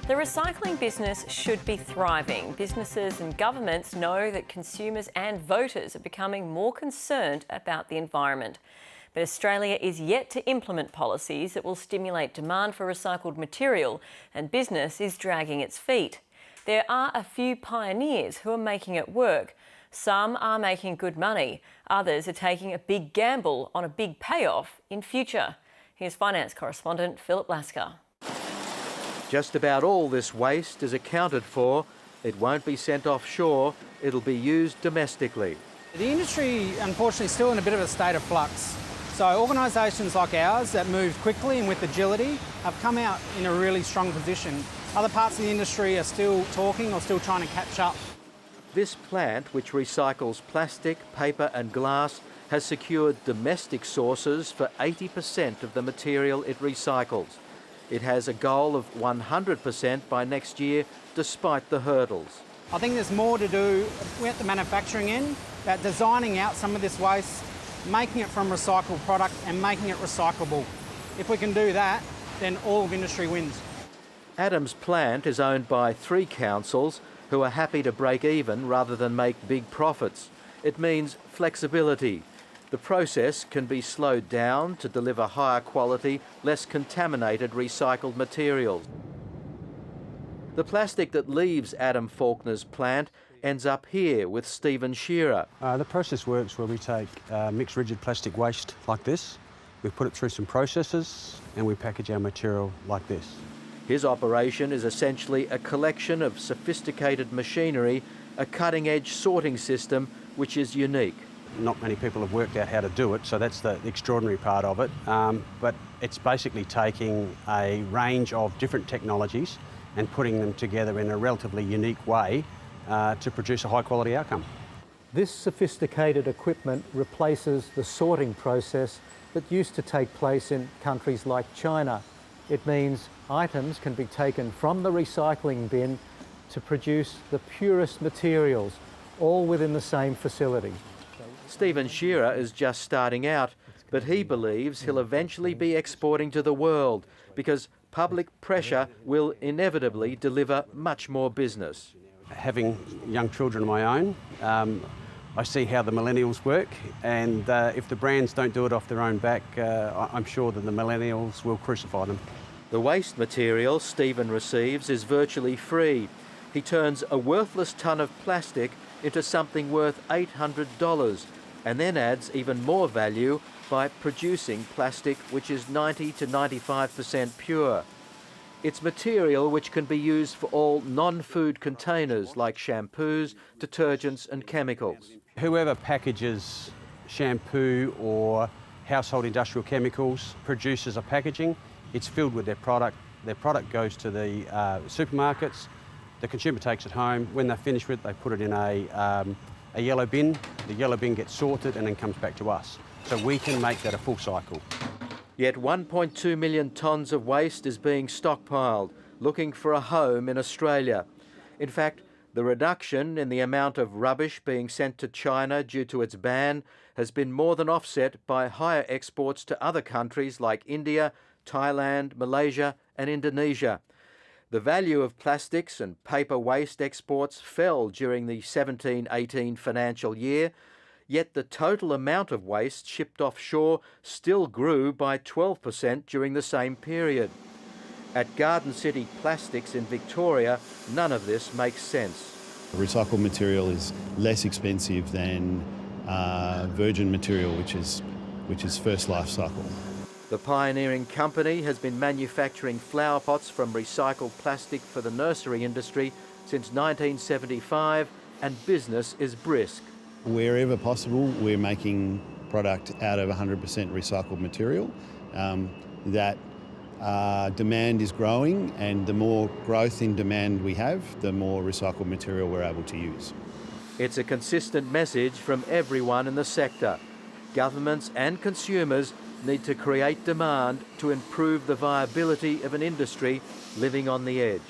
The recycling business should be thriving. Businesses and governments know that consumers and voters are becoming more concerned about the environment. But Australia is yet to implement policies that will stimulate demand for recycled material, and business is dragging its feet. There are a few pioneers who are making it work. Some are making good money. Others are taking a big gamble on a big payoff in future. Here's finance correspondent Philip Lasker. Just about all this waste is accounted for. It won't be sent offshore, it'll be used domestically. The industry, unfortunately, is still in a bit of a state of flux. So organisations like ours that move quickly and with agility have come out in a really strong position. Other parts of the industry are still talking or still trying to catch up. This plant, which recycles plastic, paper and glass, has secured domestic sources for 80% of the material it recycles. It has a goal of 100% by next year, despite the hurdles. I think there's more to do at the manufacturing end, about designing out some of this waste, making it from recycled product and making it recyclable. If we can do that, then all of industry wins. Adams plant is owned by 3 councils who are happy to break even rather than make big profits. It means flexibility. The process can be slowed down to deliver higher quality, less contaminated recycled materials. The plastic that leaves Adam Faulkner's plant ends up here with Stephen Shearer. The process works where we take mixed rigid plastic waste like this, we put it through some processes and we package our material like this. His operation is essentially a collection of sophisticated machinery, a cutting-edge sorting system which is unique. Not many people have worked out how to do it, so that's the extraordinary part of it. But it's basically taking a range of different technologies and putting them together in a relatively unique way to produce a high-quality outcome. This sophisticated equipment replaces the sorting process that used to take place in countries like China. It means items can be taken from the recycling bin to produce the purest materials, all within the same facility. Stephen Shearer is just starting out, but he believes he'll eventually be exporting to the world because public pressure will inevitably deliver much more business. Having young children of my own, I see how the millennials work, and if the brands don't do it off their own back, I'm sure that the millennials will crucify them. The waste material Stephen receives is virtually free. He turns a worthless tonne of plastic into something worth $800 and then adds even more value by producing plastic which is 90 to 95% pure. It's material which can be used for all non-food containers like shampoos, detergents and chemicals. Whoever packages shampoo or household industrial chemicals produces a packaging, it's filled with their product goes to the supermarkets, the consumer takes it home. When they're finished with it, they put it in a yellow bin. The yellow bin gets sorted and then comes back to us. So we can make that a full cycle. Yet 1.2 million tonnes of waste is being stockpiled, looking for a home in Australia. In fact, the reduction in the amount of rubbish being sent to China due to its ban has been more than offset by higher exports to other countries like India, Thailand, Malaysia and Indonesia. The value of plastics and paper waste exports fell during the 17-18 financial year, yet the total amount of waste shipped offshore still grew by 12% during the same period. At Garden City Plastics in Victoria, none of this makes sense. Recycled material is less expensive than virgin material, which is first life cycle. The pioneering company has been manufacturing flower pots from recycled plastic for the nursery industry since 1975, and business is brisk. Wherever possible, we're making product out of 100% recycled material. That demand is growing, and the more growth in demand we have, the more recycled material we're able to use. It's a consistent message from everyone in the sector. Governments and consumers need to create demand to improve the viability of an industry living on the edge.